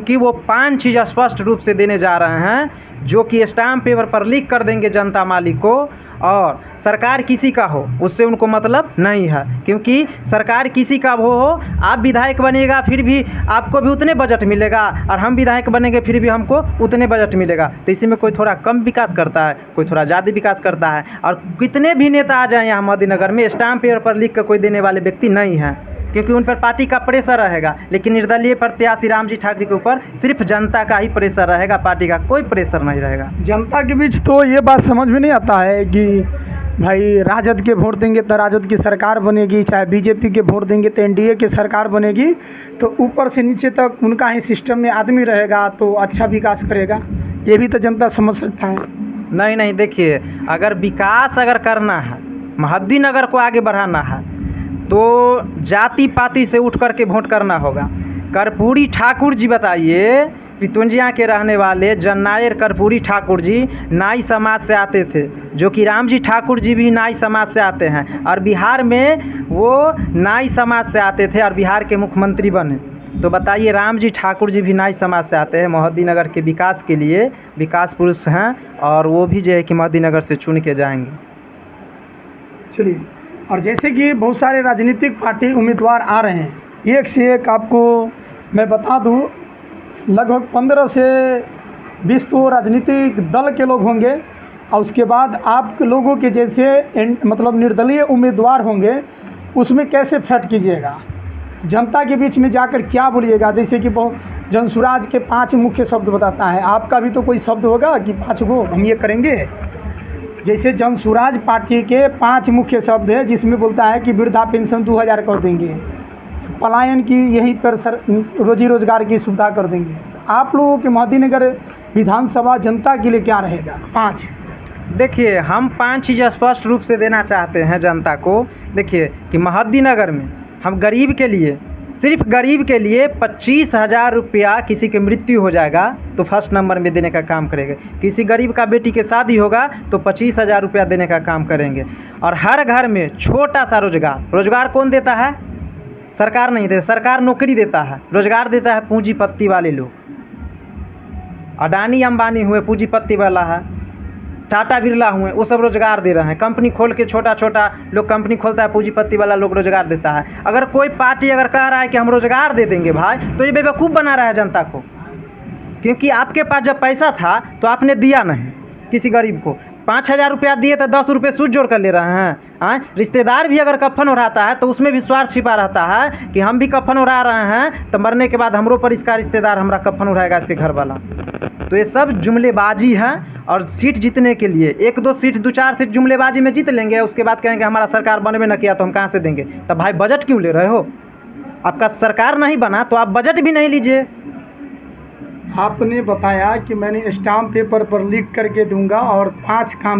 कि वो 5 चीज़ स्पष्ट रूप से देने जा रहे हैं जो कि स्टाम्प पेपर पर लिख कर देंगे जनता मालिक को, और सरकार किसी का हो उससे उनको मतलब नहीं है, क्योंकि सरकार किसी का हो आप विधायक बनिएगा फिर भी आपको भी उतने बजट मिलेगा, और हम विधायक बनेंगे फिर भी हमको उतने बजट मिलेगा। तो इसी में कोई थोड़ा कम विकास करता है, कोई थोड़ा ज़्यादा विकास करता है। और कितने भी नेता आ जाएँ यहाँ मोदीनगर में, स्टाम्प पेपर पर लिख कर कोई देने वाले व्यक्ति नहीं हैं, क्योंकि उन पर पार्टी का प्रेशर रहेगा। लेकिन निर्दलीय प्रत्याशी रामजी ठाकरे के ऊपर सिर्फ जनता का ही प्रेशर रहेगा, पार्टी का कोई प्रेशर नहीं रहेगा। जनता के बीच तो ये बात समझ में नहीं आता है कि भाई राजद के वोट देंगे तो राजद की सरकार बनेगी, चाहे बीजेपी के वोट देंगे तो एनडीए की सरकार बनेगी, तो ऊपर से नीचे तक उनका ही सिस्टम में आदमी रहेगा तो अच्छा विकास करेगा। ये भी तो जनता समझ सकता है। नहीं नहीं, देखिए अगर विकास अगर करना है, मोहद्दीनगर को आगे बढ़ाना है, तो जाति पाति से उठ कर के वोट करना होगा। कर्पूरी ठाकुर जी, बताइए, पितुंजिया के रहने वाले जननायर कर्पूरी ठाकुर जी नाई समाज से आते थे, जो कि रामजी ठाकुर जी भी नाई समाज से आते हैं, और बिहार में वो नाई समाज से आते थे और बिहार के मुख्यमंत्री बने। तो बताइए, रामजी ठाकुर जी भी नाई समाज से आते हैं, मोहद्दीनगर के विकास के लिए विकास पुरुष हैं, और वो भी जो है कि मोहद्दीनगर से चुन के जाएंगे। चलिए, और जैसे कि बहुत सारे राजनीतिक पार्टी उम्मीदवार आ रहे हैं, एक से एक आपको मैं बता दूं, लगभग 15 से 20 तो राजनीतिक दल के लोग होंगे, और उसके बाद आप लोगों के जैसे मतलब निर्दलीय उम्मीदवार होंगे। उसमें कैसे फैट कीजिएगा, जनता के बीच में जाकर क्या बोलिएगा। जैसे कि बहुत जनसुराज के 5 मुख्य शब्द बताता है, आपका भी तो कोई शब्द होगा कि 5 गो हम ये करेंगे। जैसे जनसुराज पार्टी के 5 मुख्य शब्द है, जिसमें बोलता है कि वृद्धा पेंशन 2000 कर देंगे, पलायन की यहीं पर रोजी रोजगार की सुविधा कर देंगे। आप लोगों के मोहद्दीनगर विधानसभा जनता के लिए क्या रहेगा? 5। देखिए, हम 5 चीज़ स्पष्ट रूप से देना चाहते हैं जनता को। देखिए कि मोहद्दीनगर में हम गरीब के लिए, सिर्फ गरीब के लिए 25,000 रुपया, किसी की मृत्यु हो जाएगा तो फर्स्ट नंबर में देने का काम करेंगे। किसी गरीब का बेटी के शादी होगा तो 25,000 रुपया देने का काम करेंगे। और हर घर में छोटा सा रोजगार, रोजगार कौन देता है? सरकार नहीं देती, सरकार नौकरी देता है, रोजगार देता है पूंजीपति वाले लोग। अडानी अंबानी हुए पूंजीपति वाला है, टाटा बिरला हुए, वो सब रोजगार दे रहे हैं। कंपनी खोल के छोटा छोटा लोग कंपनी खोलता है, पूंजीपति वाला लोग रोजगार देता है। अगर कोई पार्टी अगर कह रहा है कि हम रोजगार दे देंगे भाई, तो ये बेवकूफ़ बना रहा है जनता को, क्योंकि आपके पास जब पैसा था तो आपने दिया नहीं किसी गरीब को। 5,000 रुपया दिए तो 10 रुपये सूद जोड़ कर ले रहे हैं। रिश्तेदार भी अगर कफन उड़ाता है तो उसमें भी स्वार्थ छिपा रहता है कि हम भी कफन उड़ा रहे हैं तो मरने के बाद हमरो पर इसका रिश्तेदार हमारा कफन उड़ाएगा, इसके घर वाला। तो ये सब जुमलेबाजी है। और सीट जीतने के लिए 1-2 सीट 2-4 सीट जुमलेबाजी में जीत लेंगे, उसके बाद कहेंगे हमारा सरकार बनवे न किया तो हम कहाँ से देंगे। तब भाई बजट क्यों ले रहे हो? आपका सरकार नहीं बना तो आप बजट भी नहीं लीजिए। आपने बताया कि मैंने स्टाम्प पेपर पर लिख करके दूंगा और 5 काम